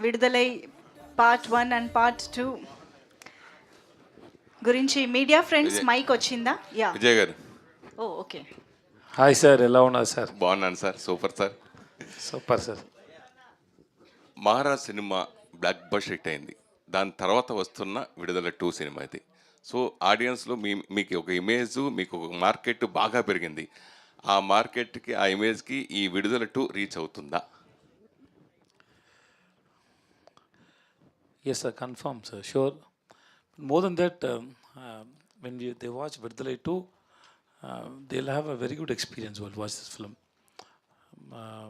విడుదలై part 1 and part 2 గురించి media friends mic వచ్చిందా? యా విజయ్ గారు ఓ ఓకే. హాయ్ సార్, ఎలా ఉన్నారు సార్? బాగున్నాను sir, super sir. Super sir. Maharaj cinema block buster hit అయింది. దాని తర్వాత వస్తున్న విడుదల 2 సినిమా ఇది. సో ఆడియన్స్లో మీకు ఒక ఇమేజ్, మీకు ఒక మార్కెట్ బాగా పెరిగింది. ఆ మార్కెట్కి, ఆ ఇమేజ్కి ఈ విడుదల 2 రీచ్ అవుతుందా? Yes sir, confirm sir, sure. More than that, when they watch Virdalai 2, they'll have a very good experience while watch this film. Uh,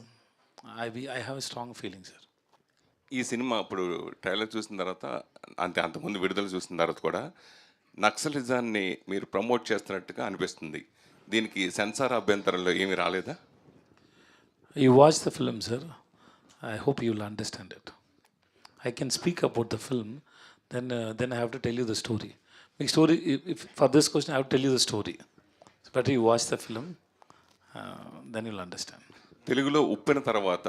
I have a strong feeling sir. ఈ cinema ఇప్పుడు trailer చూసిన తర్వాత, అంతకుముందు విడుదల చూసిన తర్వాత కూడా నక్సలిజాన్ని మీరు ప్రమోట్ చేస్తున్నట్టుగా అనిపిస్తుంది. దీనికి సెన్సార్ అభ్యంతరంలో ఏమీ రాలేదా? You watch the film sir, I hope you will understand it. I can speak about the film, then I have to tell you the story. Big story, if for this question I have to tell you the story. It's better you watch the film, then you'll understand. తెలుగులో ఉప్పిన తర్వాత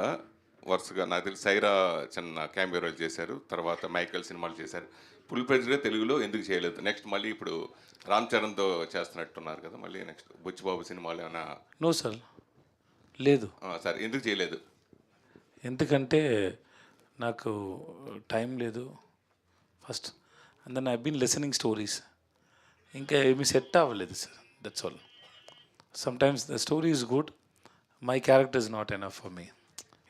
వరుసగా నాకు తెలిసి సైరా చిన్న cameo role చేశారు, తర్వాత Michael సినిమాలు చేశారు. ఫుల్ ప్రెజ్గా తెలుగులో ఎందుకు చేయలేదు? నెక్స్ట్ మళ్ళీ ఇప్పుడు రామ్ చరణ్తో చేస్తున్నట్టున్నారు కదా, మళ్ళీ నెక్స్ట్ బుచ్చిబాబు సినిమాలు ఏమైనా? నో సార్, లేదు సార్, ఎందుకు చేయలేదు? ఎందుకంటే నాకు టైం లేదు first, and then I been listening stories, ఇంకా ఏమీ సెట్ అవ్వలేదు sir, that's all. Sometimes the story is good, my character is not enough for me,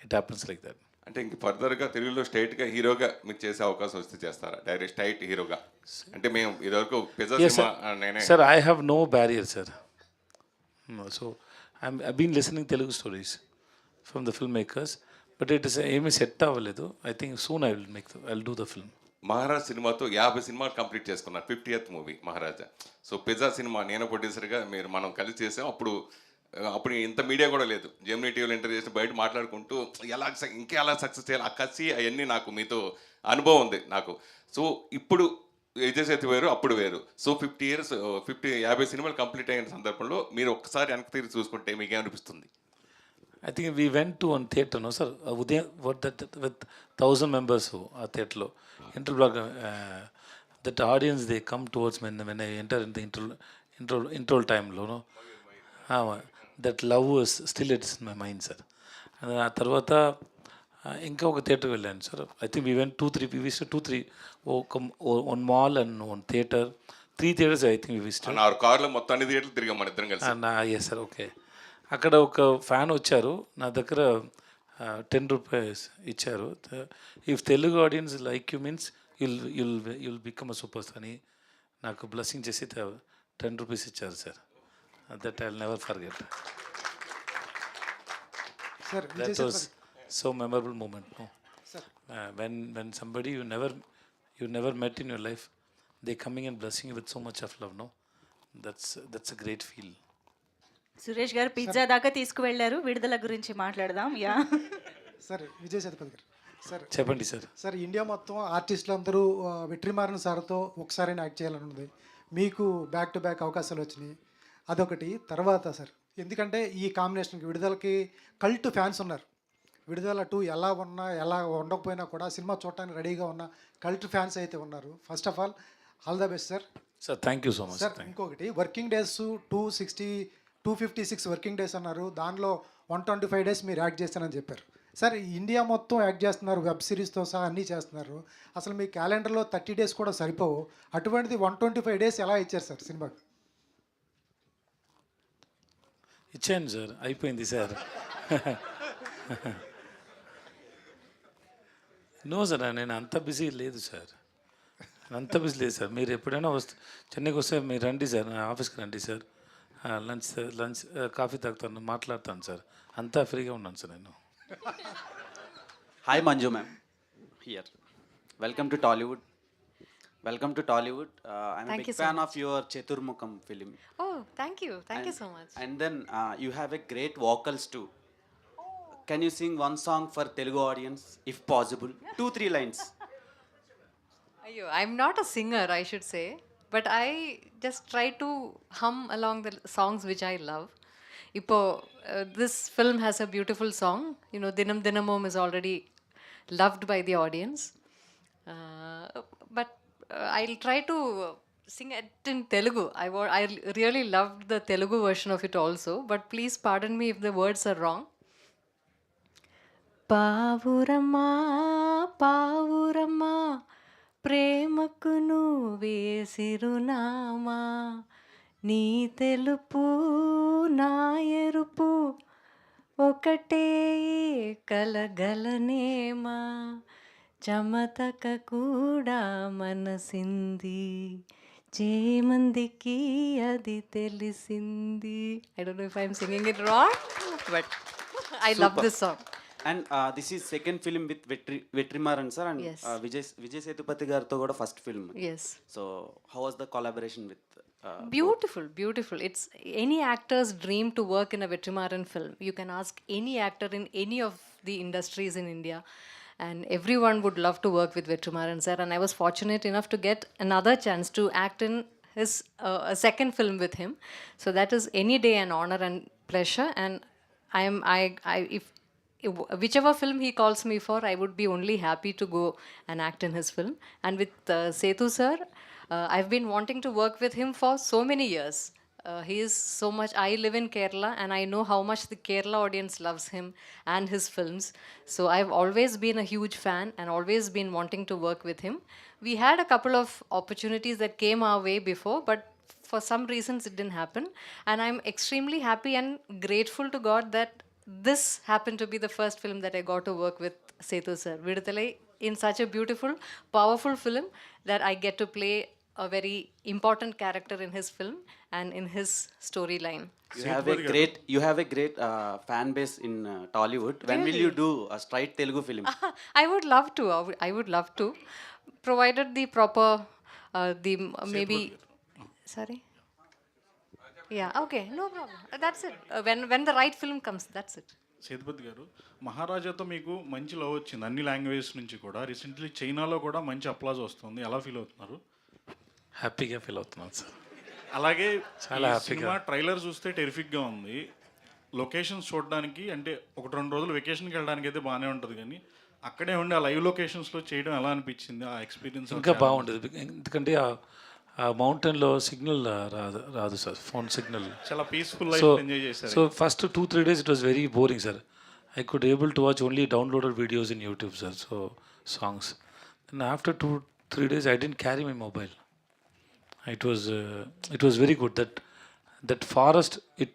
it happens like that. అంటే ఇంక ఫర్దర్గా తెలుగులో స్ట్రైట్గా హీరోగా మీకు చేసే అవకాశం వస్తే చేస్తారా? డైరెక్ట్ స్ట్రైట్ హీరోగా అంటే మేము ఇదివరకు పిజ్జా సినిమా నేనే. Sir I have no barrier sir. So I been listening Telugu stories from the film makers, but it is ఏమీ సెట్ అవ్వలేదు. I think soon I will do the film. Maharaj సినిమాతో 50 సినిమాలు complete చేసుకున్నారు, 50th movie Maharaja. So Pizza cinema నేను ప్రొడ్యూసర్గా మనం కలిసి చేసాం. అప్పుడు ఇంత మీడియా కూడా లేదు. జెమినీ టీవీలో ఇంటర్వ్యూ చేసి బయట మాట్లాడుకుంటూ ఎలా సక్సెస్ చేయాలి, ఆ కసి అవన్నీ నాకు మీతో అనుభవం ఉంది నాకు. సో ఇప్పుడు విజయ్ సేతు వేరు, అప్పుడు వేరు. సో 50 సినిమాలు కంప్లీట్ అయిన సందర్భంలో మీరు ఒక్కసారి వెనక్కి తిరిగి చూసుకుంటే మీకేమనిపిస్తుంది? I think we went to one theatre, no sir, what that with 1,000 members ఆ థియేటర్లో ఇంటర్బ్లాక్, that audience they come towards me when I enter in the intro timeలో, no, that love is still it's in my mind sir. And ఆ తర్వాత ఇంకా ఒక theatre వెళ్ళాను sir. I think we went 2-3 we visited 2-3 one mall and one theatre, 3 theatres I think we visited. ఆ కార్లో మొత్తం అన్ని థియేటర్లు తిరిగాం మన ఇద్దరం కలిసి. Yes sir, okay. అక్కడ ఒక ఫ్యాన్ వచ్చారు, నా దగ్గర 10 రూపీస్ ఇచ్చారు. If Telugu audience like you means you'll become a super star అని నాకు బ్లెస్సింగ్ చేసి 10 రూపీస్ ఇచ్చారు sir. That I will never forget. That was so memorable moment. No, when somebody you never met in your life, they coming and blessing you with so much of love, no, that's a great feel. Suresh గారు pizza దాకా తీసుకువెళ్ళారు, విడుదల గురించి మాట్లాడదాం. Yeah sir, Vijay Sethupathi గారు sir చెప్పండి sir. Sir, India మొత్తం ఆర్టిస్టులు అందరూ వెట్రిమారన్ సార్తో ఒకసారి యాక్ట్ చేయాలని ఉంది. మీకు బ్యాక్ టు బ్యాక్ అవకాశాలు వచ్చినాయి, అదొకటి. తర్వాత సార్, ఎందుకంటే ఈ కాంబినేషన్కి విడుదలకి కల్ట్ ఫ్యాన్స్ ఉన్నారు. విడుదల 2 ఎలా ఉండకపోయినా కూడా సినిమా చూడటానికి రెడీగా ఉన్న కల్ట్ ఫ్యాన్స్ అయితే ఉన్నారు. First of all the best sir. Sir thank you so much sir. ఇంకొకటి, వర్కింగ్ డేస్ 256 వర్కింగ్ డేస్ అన్నారు, దానిలో 125 డేస్ మీరు యాక్ట్ చేస్తానని చెప్పారు. సార్, ఇండియా మొత్తం యాక్ట్ చేస్తున్నారు, వెబ్ సిరీస్తో సహా అన్నీ చేస్తున్నారు. అసలు మీ క్యాలెండర్లో 30 డేస్ కూడా సరిపోవు. అటువంటిది 125 డేస్ ఎలా ఇచ్చారు సార్ సినిమాకి? ఇచ్చాను సార్, అయిపోయింది సార్. నో సార్, నేను అంత బిజీ లేదు సార్, మీరు ఎప్పుడైనా చెన్నైకి వస్తే మీరు రండి సార్, నా ఆఫీస్కి రండి సార్. లంచ్ కాఫీ తాగుతాను, మాట్లాడతాను సార్, అంతా ఫ్రీగా ఉన్నాను సార్ నేను. Hi Manju ma'am, here. Welcome to Tollywood. I'm a big fan of your Chaturmukham film. Oh, thank you so much. And then you have a great vocals too. Can you sing one song for Telugu audience if possible? 2-3 lines. Ayyo, I'm not a singer, I should say, but I just try to hum along the songs which I love. This film has a beautiful song. Dinam Dinamom is already loved by the audience. But I'll try to sing it in Telugu. I really loved the Telugu version of it also, but please pardon me if the words are wrong. పావురమ్మా పావురమ్మా ప్రేమకు నువ్వే సిరునామా నీ తెలుపు నా ఎరుపు ఒకటే కలగలనేమా చమతక కూడా మనసింది చేమందికి అది తెలిసింది. I don't know if I'm singing it wrong, but I love this song. And this is second film with Vetrimaran sir, and Yes. Vijay Sethupathi gartho kuda first film. Yes. So how was the collaboration with Beautiful. It's any actor's dream to work in a Vetrimaran film. You can ask any actor in any of the industries in India, and everyone would love to work with Vetrimaran sir. And I was fortunate enough to get another chance to act in his a second film with him. So that is any day an honor and pleasure. And if whichever film he calls me for, I would be only happy to go and act in his film. And with Sethu sir, I've been wanting to work with him for so many years. He is so much. I live in Kerala, and I know how much the Kerala audience loves him and his films. So I've always been a huge fan and always been wanting to work with him. We had a couple of opportunities that came our way before, but for some reasons it didn't happen. And I'm extremely happy and grateful to God that this happened to be the first film that I got to work with Sethu sir. Viduthalai, in such a beautiful, powerful film that I get to play a very important character in his film and in his storyline. you have a great fan base in Tollywood. When will you do a straight Telugu film? I would love to. I would love to, provided the proper, maybe. Sorry. Yeah. Okay. No problem. That's it. When the right film comes, that's it. Sethupathi గారు, మహారాజాతో మీకు మంచి love వచ్చింది అన్ని languages నుంచి కూడా. Recently చైనాలో కూడా మంచి అప్లాజ్ వస్తుంది. ఎలా ఫీల్ అవుతున్నారు? హ్యాపీగా ఫీల్ అవుతున్నాను సార్. అలాగే చాలా ఈ హ్యాపీగా. సినిమా ట్రైలర్ చూస్తే టెరిఫిక్గా ఉంది. లొకేషన్స్ చూడడానికి అంటే 1-2 రోజులు వెకేషన్కి వెళ్ళడానికి అయితే బాగానే ఉంటుంది, కానీ అక్కడే ఉండి ఆ లైవ్ లొకేషన్స్లో చేయడం ఎలా అనిపించింది? ఆ ఎక్స్పీరియన్స్ ఇంకా బాగుండేది, ఎందుకంటే ఆ మౌంటైన్లో సిగ్నల్ రాదు సార్, ఫోన్ సిగ్నల్. చాలా పీస్ఫుల్ సో లైఫ్ ఎంజాయ్ చేశారు. So first 2-3 days it was very boring, sir. I could able to watch only downloaded videos in YouTube, sir. So songs. And after 2-3 days, I didn't carry my mobile. It was very good. That forest it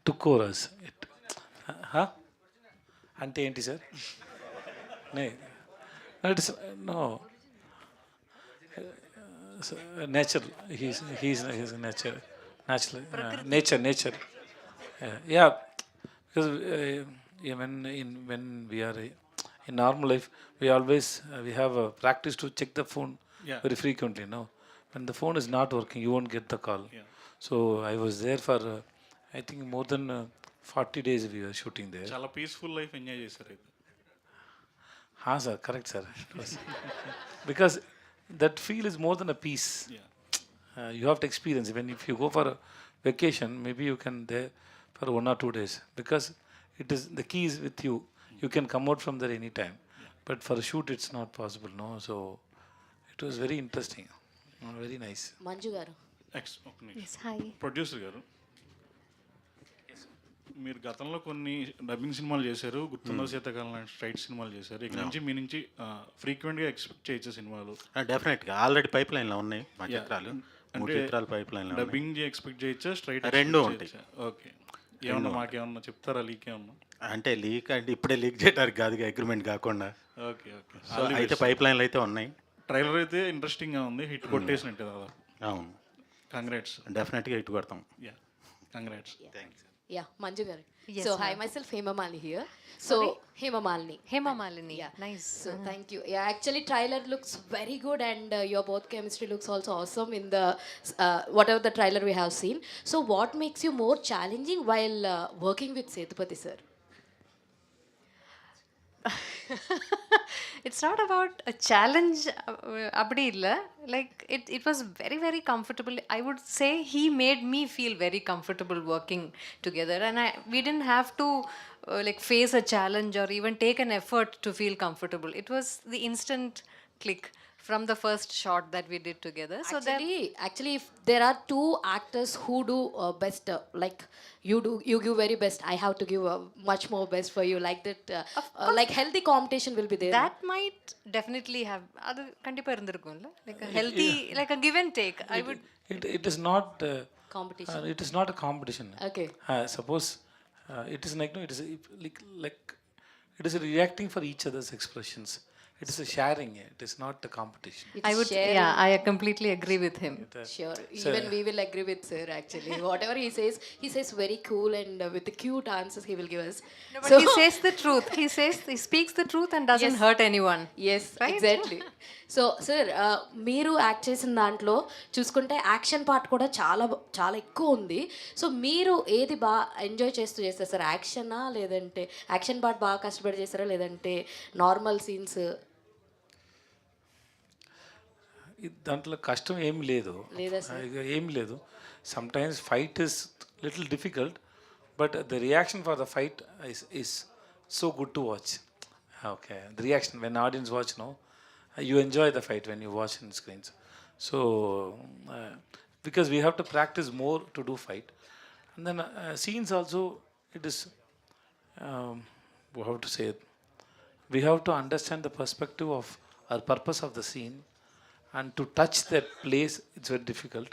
took over us. అంటే ఏంటి sir? No. Natural. He's natural. Nature. Yeah, because when we are in normal life, we always we have a practice to check the phone Yeah. very frequently. No, when the phone is not working, you won't get the call. Yeah. So I was there for I think more than 40 days we were shooting there. చాలా peaceful life enjoy చేశారు అయితే. Sir, correct, sir. It was because that feel is more than a piece. Yeah. You have to experience. When if you go for a vacation, maybe you can there for 1 or 2 days, because it is the key is with you. You can come out from there anytime. But for a shoot, it's not possible, no. So it was very interesting, very nice. Manju garu, Yes. Hi. Producer గారు, మీరు గతంలో కొన్ని dubbing సినిమాలు చేశారు, గుర్తుందో శీతాకాలం లాంటి straight సినిమాలు చేశారు. ఇక్కడ నుంచి మీ నుంచి ఫ్రీక్వెంట్గా ఎక్స్పెక్ట్ చేయొచ్చు సినిమాలు. డెఫినెట్గా ఆల్రెడీ పైప్ లైన్లో ఉన్నాయి మా చిత్రాలు. అంటే చిత్రాలు పైప్ లైన్లో డబ్బింగ్ ఎక్స్పెక్ట్ చేయొచ్చా, స్ట్రైట్ రెండూ ఉంటాయి. ఓకే, ఏమన్నా మాకేమన్నా చెప్తారా? లీక్ ఏమన్నా? అంటే లీక్ అంటే ఇప్పుడే లీక్ చేయడానికి కాదు, అగ్రిమెంట్ కాకుండా. ఓకే. సో అయితే పైప్ లైన్లు అయితే ఉన్నాయి. ట్రైలర్ అయితే ఇంట్రెస్టింగ్గా ఉంది, హిట్ కొట్టేసినట్టే దాదాపు. అవును, కంగ్రాట్స్. డెఫినెట్గా ఇటు కొడతాం. Yeah, congrats. Thanks. Yeah Manju garu. Yes, so ma'am. Hi myself Hema Malini here. So Hema Malini. Hema Malini. Yeah. Nice. So thank you. Yeah, actually trailer looks very good, and your both chemistry looks also awesome in the whatever the trailer we have seen. So what makes you more challenging while working with Sethupathi sir? It's not about a challenge, அப்படி இல்ல. Like it was very, very comfortable. I would say he made me feel very comfortable working together, and we didn't have to like face a challenge or even take an effort to feel comfortable. It was the instant click from the first shot that we did together. So that Actually, if there are two actors who do best, like you give very best. I have to give much more best for you. Like that, like healthy competition will be there. that might definitely have அது கண்டிப்பா இருந்திருக்கும்ல, like a healthy, like a give and take. I would It is not. Competition. It is not a competition. Okay. Suppose it is like no, it is like it is reacting for each other's expressions. It is a sharing. It is not a competition. It's I would sharing. yeah, I completely agree with him. Sure. Even we will agree with sir actually. Whatever he says very cool and with the cute answers he will give us. No, but he says the truth. He speaks the truth and doesn't Yes. hurt anyone. Yes, Right? Exactly. So sir మీరు act చేసిన దాంట్లో చూసుకుంటే action part కూడా చాలా ఎక్కువ ఉంది. So మీరు ఏది బాగా ఎంజాయ్ చేస్తూ చేస్తారు సార్? యాక్షనా, లేదంటే యాక్షన్ పార్ట్ బాగా కష్టపడి చేస్తారా, లేదంటే నార్మల్ సీన్స్? దాంట్లో కష్టం ఏం లేదు. లేదా sir? ఏం లేదు. Some times fight is little difficult, but the reaction for the fight is so good to watch. Okay, the reaction when audience watch, no, you enjoy the fight when you watch in screens. So because we have to practice more to do fight, and then scenes also, it is how to say it, we have to understand the perspective of or purpose of the scene, and to touch that place it's very difficult.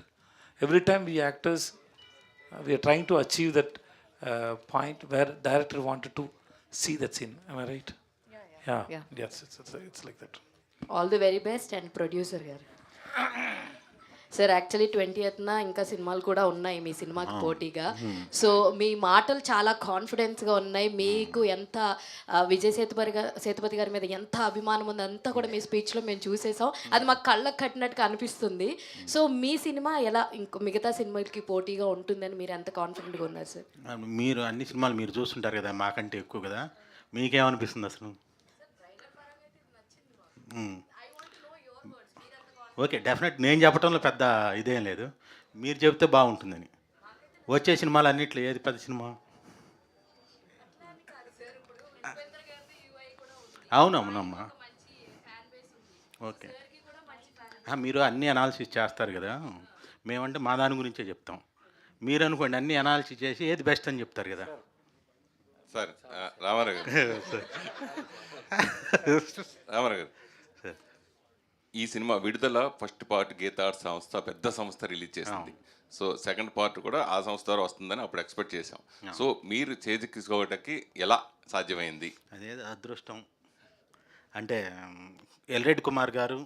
Every time we actors we are trying to achieve that point where director wanted to see that scene. Am I right? Yeah. Yes, it's like that. All the very best and producer గారు. Sir actually 20th ఇంకా సినిమాలు కూడా ఉన్నాయి మీ సినిమాకి పోటీగా. So మీ మాటలు చాలా కాన్ఫిడెన్స్గా ఉన్నాయి. మీకు ఎంత విజయ్ సేతుపతి గారి మీద ఎంత అభిమానం ఉంది అంతా కూడా మీ స్పీచ్లో మేము చూసేసాం. అది మాకు కళ్ళకు కట్టినట్టుగా అనిపిస్తుంది. సో మీ సినిమా ఎలా ఇంకో మిగతా సినిమాలకి పోటీగా ఉంటుందని మీరు ఎంత కాన్ఫిడెంట్గా ఉన్నారు సార్? మీరు అన్ని సినిమాలు మీరు చూస్తుంటారు కదా, మాకంటే ఎక్కువ కదా, మీకేమనిపిస్తుంది అసలు? ఓకే, డెఫినెట్ నేను చెప్పడంలో పెద్ద ఇదేం లేదు, మీరు చెప్తే బాగుంటుందని. వచ్చే సినిమాలు అన్నిట్లో ఏది పెద్ద సినిమా? అవునమ్మా. ఓకే, మీరు అన్ని అనాలిసిస్ చేస్తారు కదా, మేమంటే మా దాని గురించే చెప్తాం. మీరు అనుకోండి అన్ని అనాలిసిస్ చేసి ఏది బెస్ట్ అని చెప్తారు కదా. సార్ రామారావు గారు రామారావు గారు, ఈ సినిమా విడుదల ఫస్ట్ పార్ట్ గీతా ఆర్ట్స్ సంస్థ పెద్ద సంస్థ రిలీజ్ చేసింది. సో సెకండ్ పార్ట్ కూడా ఆ సంస్థ ద్వారా వస్తుందని అప్పుడు ఎక్స్పెక్ట్ చేసాం. సో మీరు చేజిక్కించుకోవడానికి ఎలా సాధ్యమైంది? అదే అదృష్టం. అంటే ఎల్రెడ్డి కుమార్ గారు,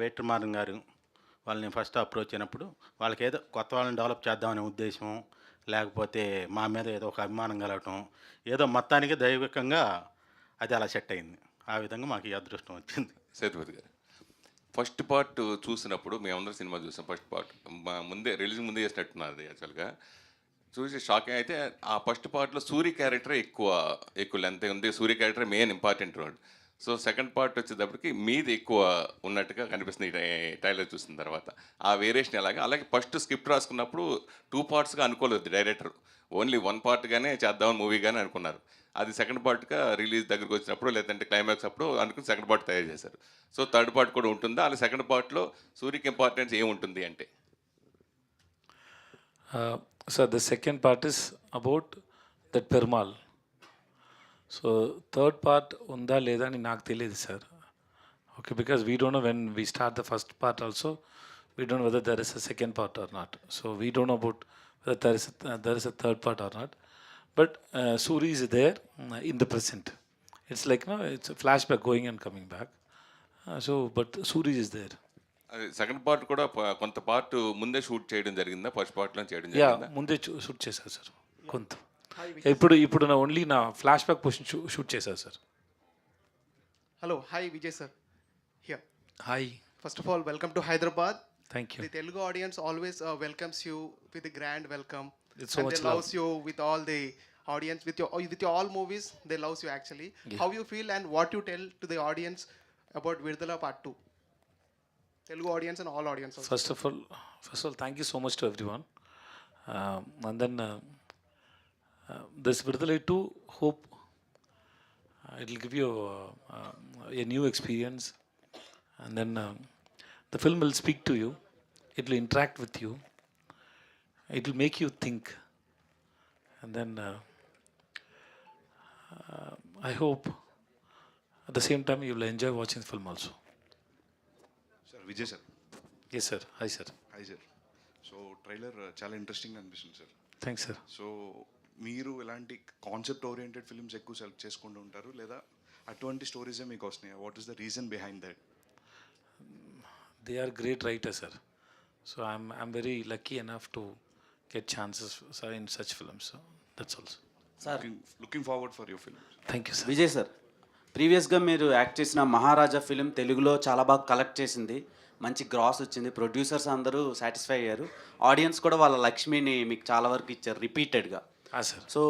వేట్రమారన్ గారు వాళ్ళని ఫస్ట్ అప్రోచ్ అయినప్పుడు వాళ్ళకి ఏదో కొత్త వాళ్ళని డెవలప్ చేద్దామనే ఉద్దేశం, లేకపోతే మా మీద ఏదో ఒక అభిమానం కలగటం, ఏదో మొత్తానికి దైవికంగా అది అలా సెట్ అయింది. ఆ విధంగా మాకు ఈ అదృష్టం వచ్చింది. సేతుపతి గారు, ఫస్ట్ పార్ట్ చూసినప్పుడు మేమందరం సినిమా చూసాం. ఫస్ట్ పార్ట్ ముందే రిలీజ్ ముందే చేసినట్టున్నది. యాక్చువల్గా చూసి షాకింగ్ అయితే ఆ ఫస్ట్ పార్ట్లో సూర్య క్యారెక్టర్ ఎక్కువ లెంత్ ఉంది. Surya character main important role. So second part వచ్చేటప్పటికి మీది ఎక్కువ ఉన్నట్టుగా కనిపిస్తుంది ట్రైలర్ చూసిన తర్వాత. ఆ వేరియేషన్ అలాగే ఫస్ట్ స్క్రిప్ట్ రాసుకున్నప్పుడు 2 పార్ట్స్గా అనుకోలేదు డైరెక్టర్, ఓన్లీ 1 పార్ట్గానే చేద్దామని మూవీగానే అనుకున్నారు. అది సెకండ్ పార్ట్గా రిలీజ్ దగ్గరకు వచ్చినప్పుడు లేదంటే క్లైమాక్స్ అప్పుడు అనుకుని సెకండ్ పార్ట్ తయారు చేశారు. సో థర్డ్ పార్ట్ కూడా ఉంటుందా? అలా సెకండ్ పార్ట్లో సూర్యకి ఇంపార్టెన్స్ ఏముంటుంది అంటే? So the second part is about that Perumal. So third part unda leda ani నాకు తెలియదు sir. Okay, because we don't know when we start the first part also, we don't know whether there is a second part or not. So we don't know about whether there is a third part or not. But Suri is there in the present. It's like, no, it's a flashback going and coming back. But Suri is there. అది second part కూడా కొంత part ముందే shoot చేయడం జరిగిందా? First పార్ట్లో చేయడం yeah, జరిగిందా? ముందే షూట్ చేశారు సార్ కొంత. ఇప్పుడు నా ఓన్లీ నా ఫ్లాష్ బ్యాక్ పొజిషన్ షూట్ చేశారు sir. Hello, hi Vijay sir. Here. Hi, First of all, welcome to Hyderabad. Thank you. The Telugu audience always welcomes you with a grand welcome. It's so and much they loves you with all the audience with your all movies. They loves you actually. Yeah. How you feel and what you tell to the audience about Vidala Part 2? Telugu audience and all audience also. First of all, thank you so much to everyone. And then this Vidalai 2, hope it will give you a new experience, and then the film will speak to you, it will interact with you, it will make you think, and then I hope at the same time you will enjoy watching the film also. Sir Vijay sir. Yes sir, hi sir. Hi sir. So trailer చాలా interesting అనిపిస్తుంది sir. Thanks sir. So మీరు ఎలాంటి concept oriented films ఎక్కువ select చేసుకుంటూ ఉంటారు లేదా అటువంటి స్టోరీసే మీకు వస్తున్నాయి? What is the reason behind that? They are great writers sir, so I'm very lucky enough to get chances sir in such films, so that's also. Sir looking forward for your films. Thank you sir. Vijay sir, ప్రీవియస్గా మీరు act చేసిన మహారాజా film తెలుగులో చాలా బాగా collect చేసింది, మంచి gross వచ్చింది, producers అందరూ సాటిస్ఫై అయ్యారు, ఆడియన్స్ కూడా వాళ్ళ లక్ష్మిని మీకు చాలా వరకు ఇచ్చారు రిపీటెడ్గా. Sir. So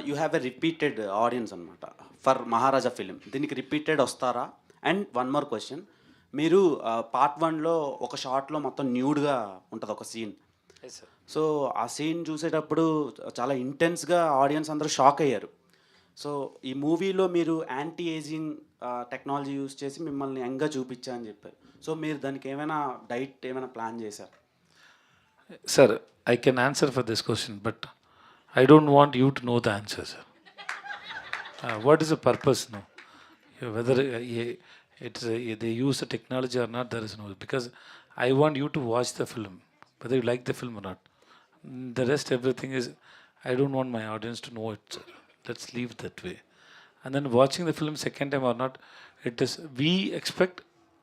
you have a repeated audience అనమాట ఫర్ మహారాజా ఫిలిం. దీనికి రిపీటెడ్ వస్తారా? అండ్ వన్ మోర్ క్వశ్చన్, మీరు పార్ట్ 1లో ఒక షార్ట్లో మొత్తం న్యూడ్గా ఉంటుంది ఒక సీన్. Yes sir. సో ఆ సీన్ చూసేటప్పుడు చాలా ఇంటెన్స్గా ఆడియన్స్ అందరూ షాక్ అయ్యారు. సో ఈ మూవీలో మీరు యాంటీ ఏజింగ్ టెక్నాలజీ యూజ్ చేసి మిమ్మల్ని యంగ్గా చూపించా అని చెప్పారు. సో మీరు దానికి ఏమైనా డైట్ ఏమైనా ప్లాన్ చేశారు? Sir, I can answer for this question, but I don't want you to know the answer, sir. What is the purpose now? Whether they use the technology or not, there is no. Because I want you to watch the film, whether you like the film or not. The rest, everything is, I don't want my audience to know it, sir. Let's leave that way. And then watching the film second time or not, it is, we expect,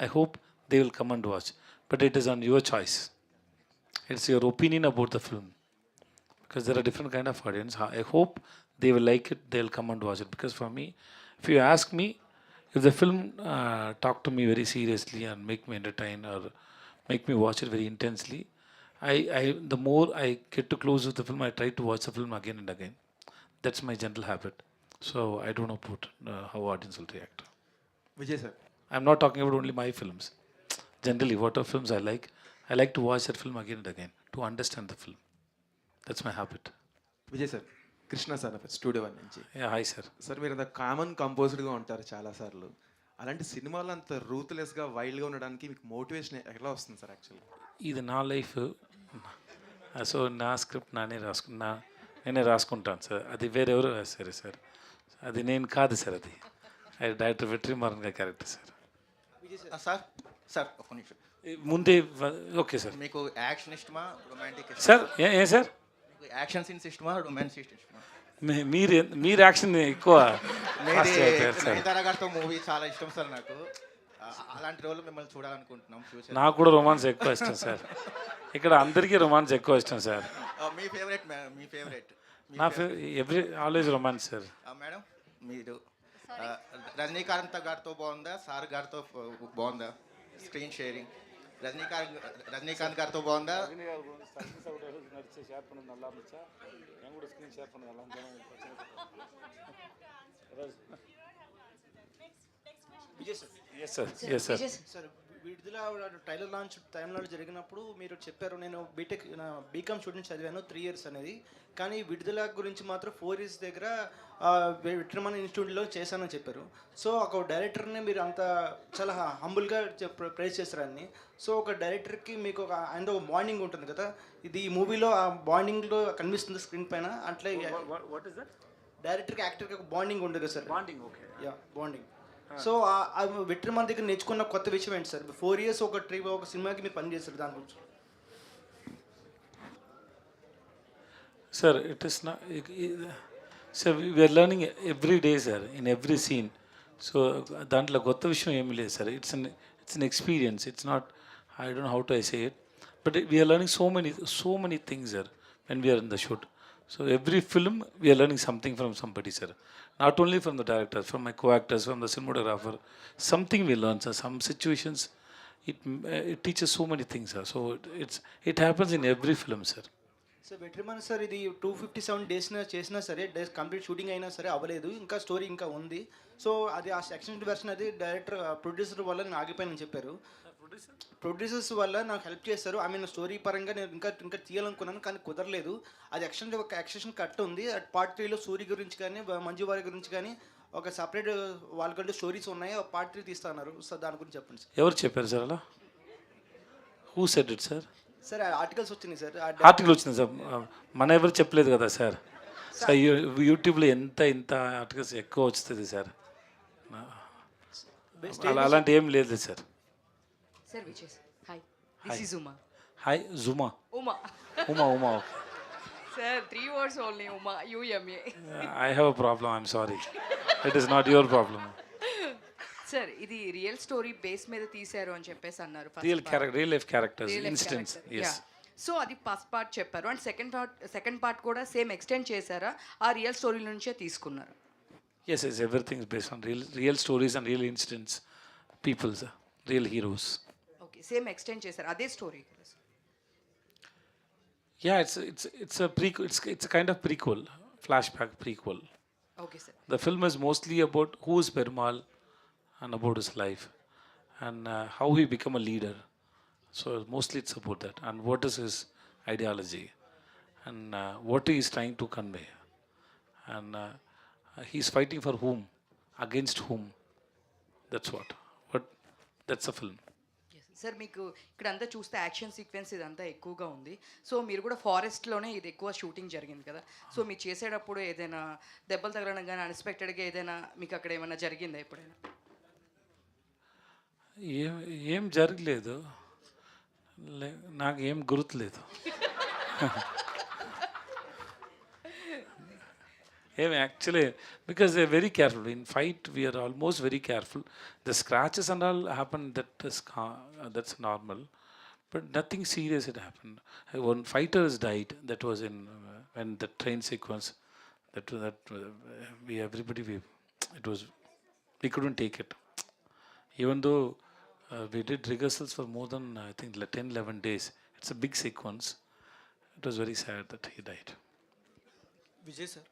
I hope they will come and watch. But it is on your choice. It's your opinion about the film. Because there are different kind of audience. I hope they will like it, they will come and watch it. Because for me, if you ask me, if the film talk to me very seriously and make me entertain or make me watch it very intensely, the more I get to close with the film, I try to watch the film again and again. That's my general habit. So I don't know about how audience will react. Vijay sir. I'm not talking about only my films. Generally, whatever films I like to watch that film again and again to understand the film. That's my habit. Vijay sir, Krishna sir studio 1 నుంచి. Yeah, hi sir. Sir, మీరు అంత common కంపోజ్డ్గా ఉంటారు చాలాసార్లు. అలాంటి సినిమాలు అంత రూత్లెస్గా వైల్డ్గా ఉండడానికి మీకు మోటివేషన్ ఎలా వస్తుంది సార్ యాక్చువల్లీ? ఇది నా లైఫ్, సో నా స్క్రిప్ట్ నేనే రాసుకుంటాను సార్. అది వేరెవరు సరే సార్, అది నేను కాదు సార్, అది డైరెక్టర్ వెట్రిమారన్ గారి క్యారెక్టర్ సార్. సార్ సార్ ఒక నిమిషం. ముందే ఓకే సార్. మీకు యాక్షన్ ఇష్టమా, రొమాంటిక్ సార్ ఏ సార్? మీకు యాక్షన్ సీన్స్ ఇష్టమా, రొమాన్స్ సీన్స్ ఇష్టమా? మీరు యాక్షన్ ఎక్కువ సార్. నయనతార గారితో మూవీ చాలా ఇష్టం సార్ నాకు. అలాంటి రోజులు మిమ్మల్ని చూడాలనుకుంటున్నాం ఫ్యూచర్. నాకు కూడా రొమాన్స్ ఎక్కువ ఇష్టం సార్. ఇక్కడ అందరికీ రొమాన్స్ ఎక్కువ ఇష్టం సార్. మీ ఫేవరెట్ నా ఆల్వేస్ రొమాన్స్ సార్. మేడం, మీరు రజనీకాంత్ గారితో బాగుందా, సార్ గారితో బాగుందా స్క్రీన్ షేరింగ్? రజనీకాంత్ గారితో బాగుందా? సార్, విడుదల ట్రైలర్ లాంచ్ టైంలో జరిగినప్పుడు మీరు చెప్పారు, నేను బీకామ్ స్టూడెంట్ చదివాను 3 years అనేది, కానీ విడుదల గురించి మాత్రం 4 years దగ్గర విట్రమన్ ఇన్స్టిట్యూట్లో చేశానని చెప్పారు. సో ఒక డైరెక్టర్ని మీరు అంత చాలా హంబుల్గా ప్రైజ్ చేస్తారని. సో ఒక డైరెక్టర్కి మీకు ఆయన ఒక బాండింగ్ ఉంటుంది కదా, ఇది ఈ మూవీలో ఆ బాండింగ్లో కనిపిస్తుంది స్క్రీన్ పైన. అట్లే డైరెక్టర్కి యాక్టర్కి ఒక బాండింగ్ ఉంటుంది కదా sir. Bonding, okay, yeah bonding. So విట్రమన్ దగ్గర నేర్చుకున్న కొత్త విషయం ఏంటి సార్? 4 years ఒక సినిమాకి మీరు పనిచేస్తారు, దాని గురించి. సార్ ఇట్ ఇస్ నా sir, we're learning every day sir, in every scene. So దాంట్లో కొత్త విషయం ఏమీ లేదు sir. It's an experience. It's not, I don't know how to I say it, but we're learning so many things sir when we're in the shoot. So every film we are learning something from somebody, sir. Not only from the director, from my co-actors, from the cinematographer. Something we learn, sir. Some situations, it teaches so many things, sir. So it happens in every film, sir. Sir Vetrimaaran sir ఇది 257 days చేసినా సరే days complete shooting అయినా సరే అవ్వలేదు, ఇంకా story ఇంకా ఉంది. So అది ఆ సెక్షన్ వెర్షన్ అది డైరెక్టర్ ప్రొడ్యూసర్ వల్ల నేను ఆగిపోయానని చెప్పారు. ప్రొడ్యూసర్స్ వల్ల నాకు హెల్ప్ చేశారు. ఐ మీన్ స్టోరీ పరంగా నేను ఇంకా తీయాలనుకున్నాను కానీ కుదరలేదు. అది ఎక్స్టెన్షన్ కట్ ఉంది. పార్ట్ 3లో సూరి గురించి కానీ మంజు వారి గురించి కానీ ఒక సపరేట్ వాళ్ళకంటూ స్టోరీస్ ఉన్నాయి. పార్ట్ 3 తీస్తున్నారు. సో దాని గురించి చెప్పండి సార్. ఎవరు చెప్పారు సార్ అలా? Who said it sir? Sir articles వచ్చినాయి సార్. ఆర్టికల్ వచ్చింది సార్, మన ఎవరు చెప్పలేదు కదా సార్. సార్ యూట్యూబ్లో ఎంత ఆర్టికల్స్ ఎక్కువ వస్తుంది సార్, అలాంటి ఏం లేదు sir. Sir Vijay hi, this is Uma. Hi Juma. Uma Uma okay. Sir 3 words only, Uma UMA. I have a problem, I'm sorry, it is not your problem. Sir ఇది రియల్ స్టోరీ బేస్ మీద తీశారు అని చెప్పేసి అన్నారు. Real life characters, incidents. yes. So అది first part చెప్పారు and second part కూడా same extend చేశారా, ఆ రియల్ స్టోరీ నుంచే తీసుకున్నారు? Yes, everything is based on real stories and real incidents, people's real heroes. Okay, same extend చేశారు అదే story? Yeah, it's a prequel. It's a kind of prequel, flashback prequel. Okay sir. The film is mostly about who is Perumal and about his life and how he become a leader. So mostly it's about that and what is his ideology and what he is trying to convey and he's fighting for whom, against whom. That's a film. Sir మీకు ఇక్కడ అంతా చూస్తే action sequence ఇదంతా ఎక్కువగా ఉంది. So మీరు కూడా ఫారెస్ట్లోనే ఇది ఎక్కువ షూటింగ్ జరిగింది కదా. సో మీరు చేసేటప్పుడు ఏదైనా దెబ్బలు తగలడం కానీ అన్ఎక్స్పెక్టెడ్గా ఏదైనా మీకు అక్కడ ఏమైనా జరిగిందా ఎప్పుడైనా? ఏం జరగలేదు, నాకు ఏం గుర్తులేదు. Actually, because they're very careful. In fight, we are almost very careful. The scratches and all happen, that's normal. But nothing serious had happened. One fighter has died, that was in when the train sequence, we couldn't take it. Even though we did rehearsals for more than, I think, 10-11 days. It's a big sequence. It was very sad that he died. Vijay sir,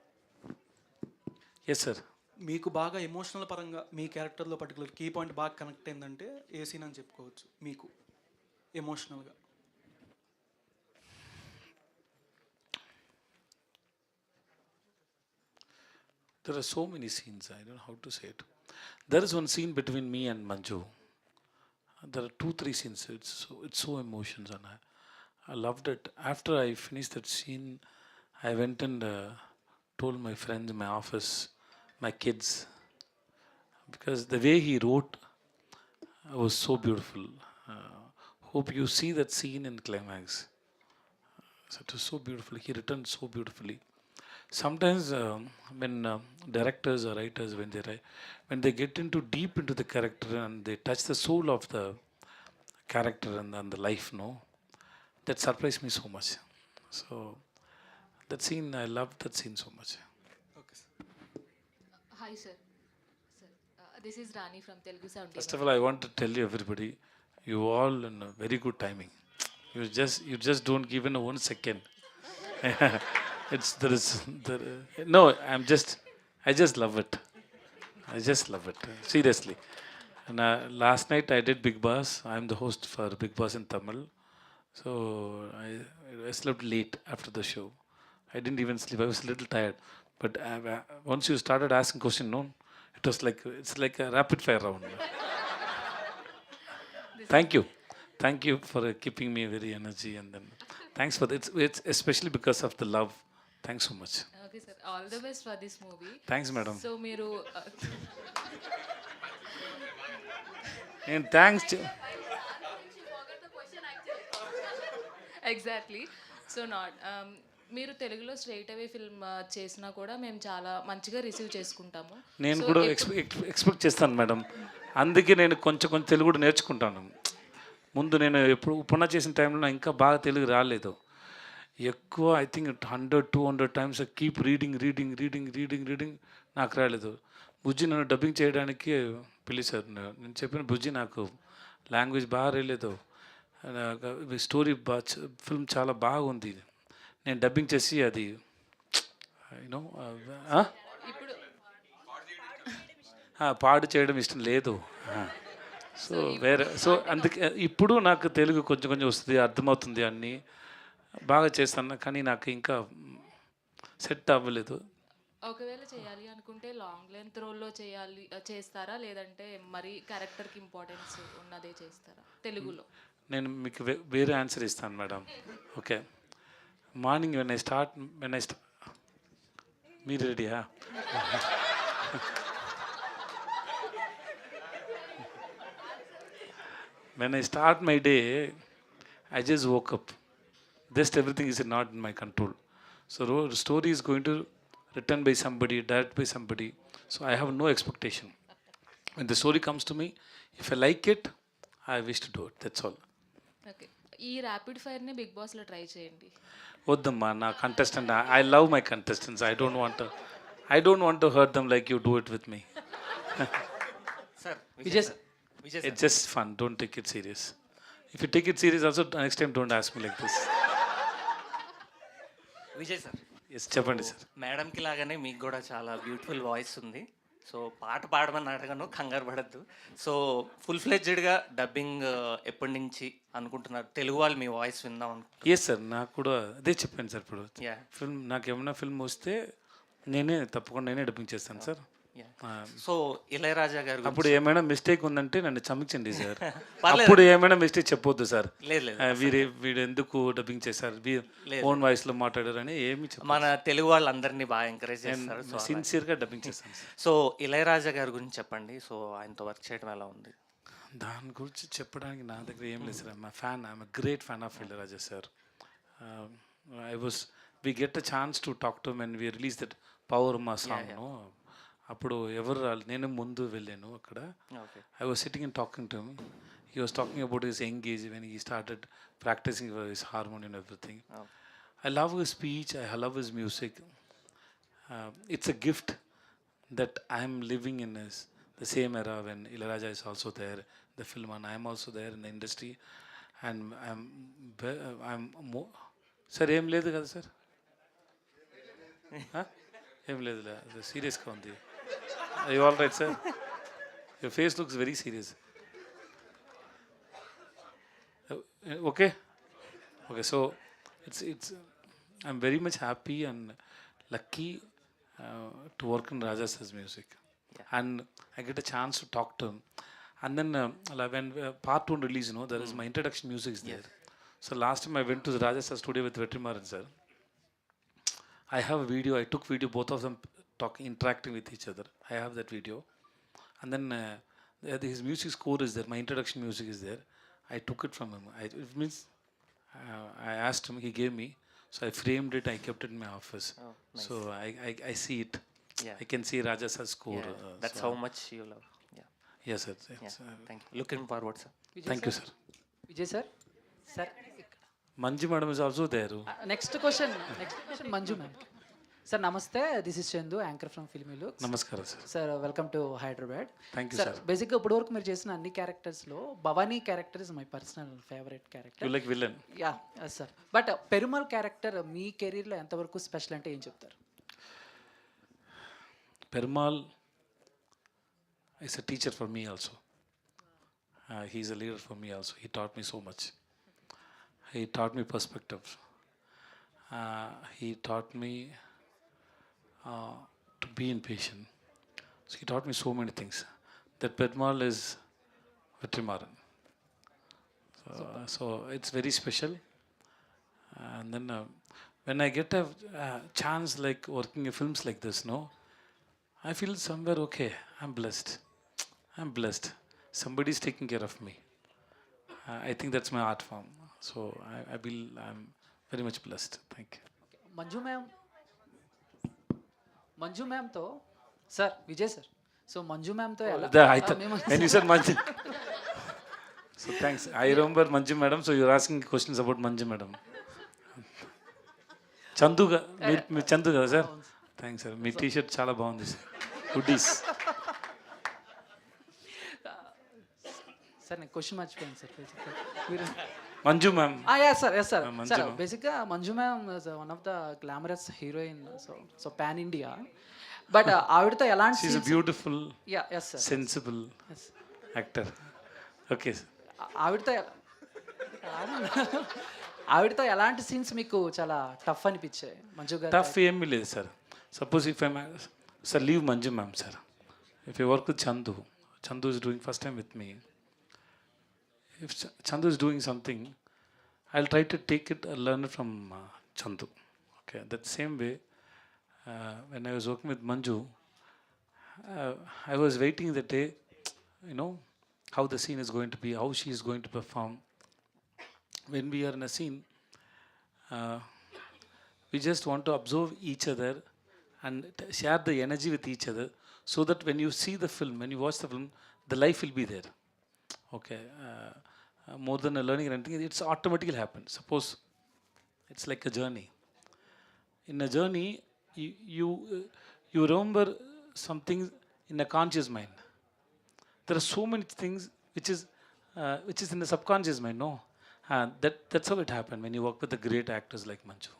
yes sir. మీకు బాగా emotional పరంగా మీ క్యారెక్టర్లో particular key point బాగా connect అయిందంటే ఏ scene అని చెప్పుకోవచ్చు మీకు ఎమోషనల్గా? There are so many scenes, I don't know how to say it. There is one scene between me and Manju. There are 2-3 scenes. It's so emotions and I loved it. After I finished that scene, I went and told my friends in my office, my kids, because the way he wrote was so beautiful. Hope you see that scene in climax. So it was so beautiful. He written so beautifully. Sometimes when directors or writers, when they get into deep into the character and they touch the soul of the character and the life, that surprised me so much. So that scene, I loved that scene so much. Okay sir. Hi, sir. This is Rani from Telugu Sound. First of all, I want to tell you everybody, you all in a very good timing. You just don't give in 1 second. No, I just love it. I just love it, seriously. And last night I did Big Boss. I'm the host for Big Boss in Tamil. So I slept late after the show. I didn't even sleep. I was a little tired. But once you started asking questions, it was it's like a rapid fire round. Thank you for keeping me very energy, and then thanks for that. It's especially because of the love. Thanks so much. Okay, sir. All the best for this movie. Thanks, madam. So, మీరు And thanks to exactly. So మీరు తెలుగులో straight అవే film చేసినా కూడా మేము చాలా మంచిగా receive చేసుకుంటాము. నేను కూడా ఎక్స్పెక్ట్ చేస్తాను మేడం. అందుకే నేను కొంచెం తెలుగు కూడా నేర్చుకుంటాను. ముందు నేను ఎప్పుడు ఉపన్నా చేసిన టైంలో ఇంకా బాగా తెలుగు రాలేదు. ఎక్కువ I think 100-200 times keep reading నాకు రాలేదు. బుజ్జి నన్ను డబ్బింగ్ చేయడానికి పిలిచారు. నేను చెప్పిన బుజ్జి నాకు లాంగ్వేజ్ బాగా రాలేదు, స్టోరీ ఫిల్మ్ చాలా బాగుంది, నేను డబ్బింగ్ చేసి అది యూనో ఇప్పుడు పాడు చేయడం ఇష్టం లేదు. సో వేరే సో అందుకే ఇప్పుడు నాకు తెలుగు కొంచెం కొంచెం వస్తుంది, అర్థమవుతుంది, అన్నీ బాగా చేస్తాను. కానీ నాకు ఇంకా సెట్ అవ్వలేదు. ఒకవేళ చేయాలి అనుకుంటే లాంగ్ లెంత్ రోల్లో చేస్తారా, లేదంటే మరి క్యారెక్టర్కి ఇంపార్టెన్స్ ఉన్నదే చేస్తారా తెలుగులో? నేను మీకు వేరే ఆన్సర్ ఇస్తాను madam. Okay, morning when I start మీరు రెడీయా? When I start my day, I just woke up. Just everything is not in my control. So the story is going to written by somebody, directed by somebody. So I have no expectation. When the story comes to me, if I like it, I wish to do it. That's all. Okay, ఈ rapid ఫైర్ని big బాస్లో try చేయండి. వద్దమ్మా, నా contestant. I love my contestants. I don't want to hurt them like you do it with me. Sir, Vijay sir. It's just fun. Don't take it serious. If you take it serious also, next time don't ask me like this. Vijay sir, Yes, చెప్పండి sir. మేడంకి లాగానే మీకు కూడా చాలా beautiful voice ఉంది. So పాట పాడమని అడగను, కంగారు పడద్దు. సో ఫుల్ ఫ్లెడ్జ్డ్గా డబ్బింగ్ ఎప్పటి నుంచి అనుకుంటున్నారు? తెలుగు వాళ్ళు మీ వాయిస్ విందాం అనుకుంటున్నారు? ఎస్ సార్, నాకు కూడా అదే చెప్పాను సార్. ఇప్పుడు Yeah. ఫిల్మ్ నాకు ఏమైనా ఫిల్మ్ వస్తే తప్పకుండా నేనే డబ్బింగ్ చేస్తాను సార్. సో ఇళయరాజా గారు అప్పుడు ఏమైనా మిస్టేక్ ఉందంటే నన్ను క్షమించండి సార్. పర్లేదు. అప్పుడు ఏమైనా మిస్టేక్ చెప్పొద్దు సార్. లేదు వీడు ఎందుకు డబ్బింగ్ చేశారు, ఓన్ వాయిస్లో మాట్లాడారు అని ఏమి చెప్పు. మన తెలుగు వాళ్ళందరినీ బాగా ఎంకరేజ్ చేస్తారు. సిన్సియర్గా డబ్బింగ్ చేస్తాను సార్. సో ఇళయరాజా గారి గురించి చెప్పండి. సో ఆయనతో వర్క్ చేయడం ఎలా ఉంది? దాని గురించి చెప్పడానికి నా దగ్గర ఏం లేదు sir. I'm great fan of Ilaiyaraaja sir. we get a chance to talk to him when we release that power మా సాంగ్. అప్పుడు ఎవరు రాలేదు, నేను ముందు వెళ్ళాను అక్కడ. I was sitting and talking to him. He was talking about his young age when he started practising his harmony and everything. I love his speech, I love his music. It's a gift that I'm living in the same era when Ilayaraja is also there, the film, and I'm also there in the industry. And I'm more... Sir, ఏం లేదు కదా sir? ఏం లేదు, సీరియస్గా ఉంది. You all right sir? Your face looks very serious. Okay, so it's I'm very much happy and lucky to work in Raja Sir's music. And I get a chance to talk to him. And then when part 1 release, there is my introduction music is there. So last time I went to the Raja Sir studio with Vetrimaran sir. I have a video, I took video, both of them interacting with each other. I have that video. And then his music score is there, my introduction music is there. I took it from him. It means I asked him, he gave me. So I framed it, I kept it in my office. Oh, nice. So I see it. Yeah. I can see Raja Sir's score. Yeah, that's how much you love. Yeah. Yes, sir. Thank you. Looking forward, sir. Thank you, sir. Vijay sir. Sir Manju madam is also there. Next question Manju ma'am. Sir నమస్తే, this is Chandu, anchor from filmy looks. నమస్కారం sir. Sir welcome to Hyderabad. Thank you sir sir. బేసిక్గా ఇప్పటి వరకు మీరు చేసిన అన్ని క్యారెక్టర్స్లో Bhavani character is my personal favourite character. You like villain? Yeah sir. But Perumal character మీ కెరీర్లో ఎంతవరకు స్పెషల్ అంటే ఏం చెప్తారు? Perumal is a teacher for me also. He's a leader for me also. He taught me so much. He taught me perspective. He taught me to be impatient. So he taught me so many things. That Perumal is Vetrimaran. So it's very special. And then when I get a chance like working in films like this, I feel somewhere okay. I'm blessed. Somebody's taking care of me. I think that's my art form. So I feel I'm very much blessed. Thank you. Manju మ్యామ్తో sir, Vijay sir, so Manju మ్యామ్తో When you said Manju, so thanks. I remember Manju madam. So you're asking questions about Manju madam. Chandu మీరు చందు కదా సార్? Thanks sir. మీ T shirt చాలా బాగుంది sir. Hoodies. Sir నేను question మర్చిపోయాను sir. Manju ma'am. Yes, sir. Yes, sir. Manju Sir, ma'am. basically, Manju ma'am is one of the glamorous heroine, so pan India. But ఆవిడతో ఎలాంటి She's a scenes- beautiful, Yeah, yes, sir. sensible Yes. actor. Okay, sir. ఆవిడతో ఆవిడతో ఎలాంటి scenes మీకు చాలా tough అనిపించాయి మంజు గారు? Tough ఏమీ లేదు sir. Suppose if I'm sir leave Manju ma'am sir. If you work with Chandu is doing first time with me. If Chandu is doing something, I will try to take it learn from Chandu. Okay, that same way when I was working with Manju, I was waiting the day, you know, how the scene is going to be, how she is going to perform. When we are in a scene, we just want to observe each other and share the energy with each other, so that when you see the film, when you watch the film, the life will be there. Okay, more than a learning or anything, it's automatically happen. Suppose it's like a journey. In a journey, you remember something in a conscious mind. There are so many things which is in the subconscious mind. No, that's how it happened when you work with the great actors like Manju.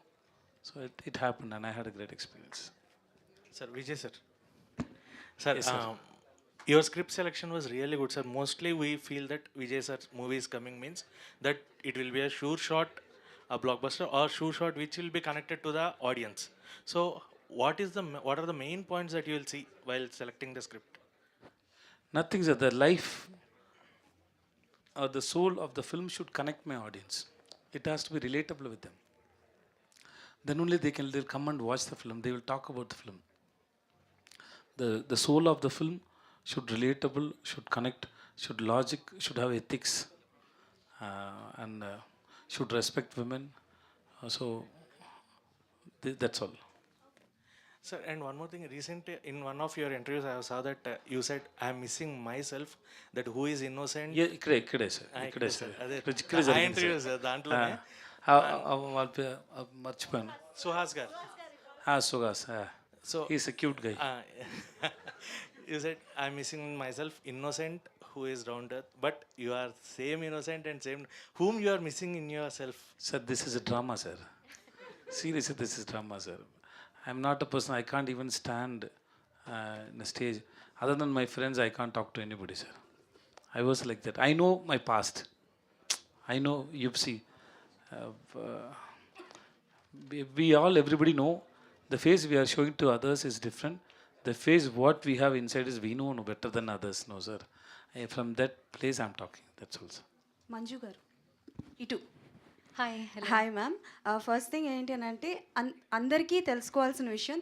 So it happened, and I had a great experience. Sir, Vijay sir. Sir, Yes, sir. Your script selection was really good, sir. Mostly we feel that Vijay sir's movie is coming means that it will be a sure shot, a blockbuster, or sure shot which will be connected to the audience. So what are the main points that you will see while selecting the script? Nothing, sir. The life or the soul of the film should connect my audience. It has to be relatable with them. Then only they'll come and watch the film. They will talk about the film. The soul of the film should relatable, should connect, should logic, should have ethics, and should respect women. That's all. Sir, and one more thing. Recently, in one of your interviews, I saw that you said, "I am missing myself." That who is innocent? Yeah, ఇక్కడే sir. ఇక్కడే sir. ఇక్కడే జరిగింది interview sir. Sir దాంట్లోనే మర్చిపోయాను. సుహాస్ గారు. Suhas. So he's a cute guy. You said, "I'm missing myself, innocent, who is round earth." But you are same innocent and same. Whom you are missing in yourself? Sir, this is a drama, sir. Seriously, this is drama, sir. I'm not a person, I can't even stand in a stage. Other than my friends, I can't talk to anybody, sir. I was like that. I know my past. I know, you see, everybody know, the face we are showing to others is different. The face what we have inside is we know better than others, no, sir. From that place I'm talking, that's all, sir. Manju గారు ఇటు. Hi. Hi ma'am. First thing ఏంటి అని అంటే అందరికీ తెలుసుకోవాల్సిన విషయం,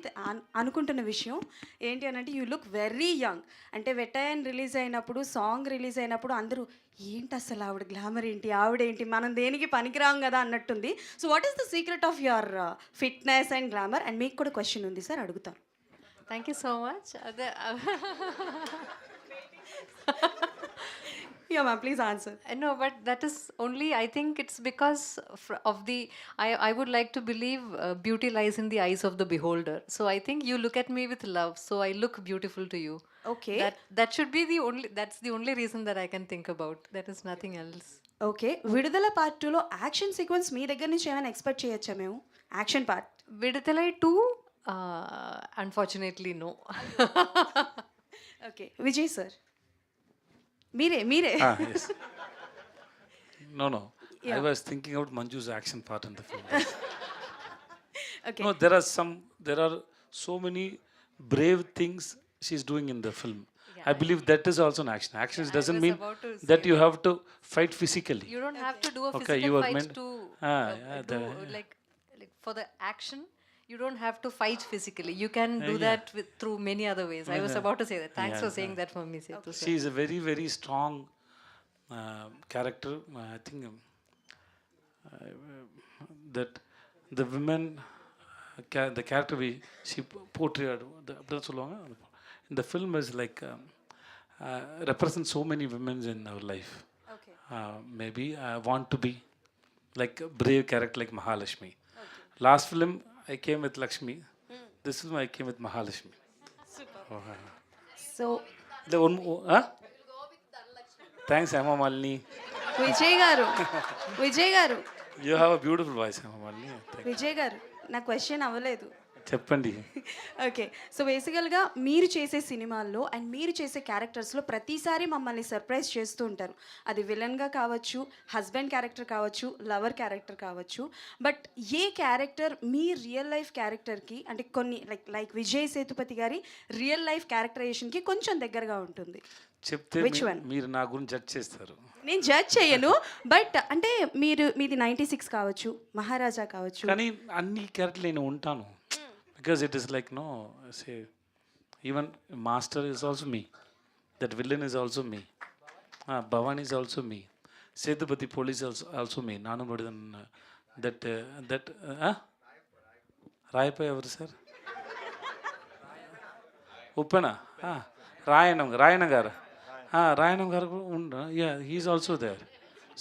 అనుకుంటున్న విషయం ఏంటి అని అంటే యూ లుక్ వెరీ యంగ్. అంటే వెటైన్ రిలీజ్ అయినప్పుడు, సాంగ్ రిలీజ్ అయినప్పుడు అందరూ ఏంటి అసలు ఆవిడ గ్లామర్ ఏంటి, ఆవిడేంటి, మనం దేనికి పనికిరాం కదా అన్నట్టుంది. So what is the secret of your fitness and glamour? అండ్ మీకు కూడా క్వశ్చన్ ఉంది సార్, అడుగుతాను. Thank you so much. అదే Yeah, ma'am, please answer. No, but that is only, I think it's because of the, I would like to believe beauty lies in the eyes of the beholder. So I think you look at me with love, so I look beautiful to you. Okay. That should be the only, that's the only reason that I can think about. That is nothing else. Okay, విడుదల part 2లో action sequence మీ దగ్గర నుంచి ఏమైనా expect చేయొచ్చా మేము? Action part Viduthalai 2, unfortunately, no. Okay, Vijay sir మీరే. Yes. No. Yeah. I was thinking about Manju's action part in the film. Okay. No, there are so many brave things she's doing in the film. I believe that is also an action. Action doesn't mean that you have to fight physically. You don't have to do a Okay, physical you are fight meant- to yeah, like for the action. You don't have to fight physically. You can do Yeah. that through many other ways. I was about to say that. Thanks Yeah, for saying that for me, Setu sir. She is a very, very strong character. I think that the women, the character she portrayed in the film is like represents so many women in our life. Okay. Maybe I want to be like a brave character like Mahalakshmi. Last film I came with Lakshmi. This film I came with Mahalakshmi. Super. So The one, huh? Thanks, Emma Malini. Vijay garu you have a beautiful voice మళ్ళీ విజయ్ గారు నా question అవ్వలేదు. చెప్పండి. Okay, so బేసికల్గా మీరు చేసే సినిమాల్లో and మీరు చేసే క్యారెక్టర్స్లో ప్రతిసారి మమ్మల్ని సర్ప్రైజ్ చేస్తూ ఉంటారు. అది విలన్గా కావచ్చు, హస్బెండ్ క్యారెక్టర్ కావచ్చు, లవర్ క్యారెక్టర్ కావచ్చు. But A character me real life క్యారెక్టర్కి అంటే కొన్ని లైక్ విజయ్ సేతుపతి గారి రియల్ లైఫ్ క్యారెక్టరైజేషన్కి కొంచెం దగ్గరగా ఉంటుంది? చెప్తే Which one? మీరు నా గురించి జడ్జ్ చేస్తారు. నేను జడ్జ్ చేయను, బట్ అంటే మీది 96 కావచ్చు, మహారాజా కావచ్చు. కానీ అన్ని క్యారెక్టర్లు నేను ఉంటాను. Because it is like no say even master is also me, that villain is also me, Bhavani is also me, Sethupathi police also me, నాను బడిదన్ దట్ దట్ రాయపై ఎవరు సార్? ఉప్పెన రాయణ గారు, రాయణం garu yeah he's also there.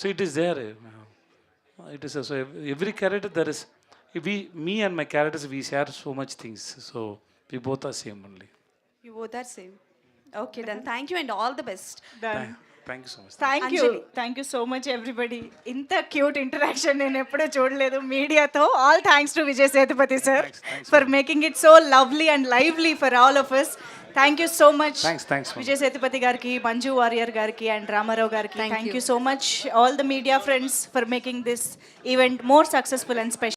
So it is there, it is so every character there is me and my characters, we share so much things, so we both are same only. You both are same. Okay, then thank you and all the best. Thank you so much. Thank you so much everybody. ఇంత cute interaction నేను ఎప్పుడూ చూడలేదు మీడియాతో. All thanks to Vijay Sethupathi sir for making it so lovely and lively for all of us. Thank you so much Vijay Sethupathi గారికి, మంజు వారియర్ గారికి and Ramarao గారికి. Thank you so much all the media friends for making this event more successful and special.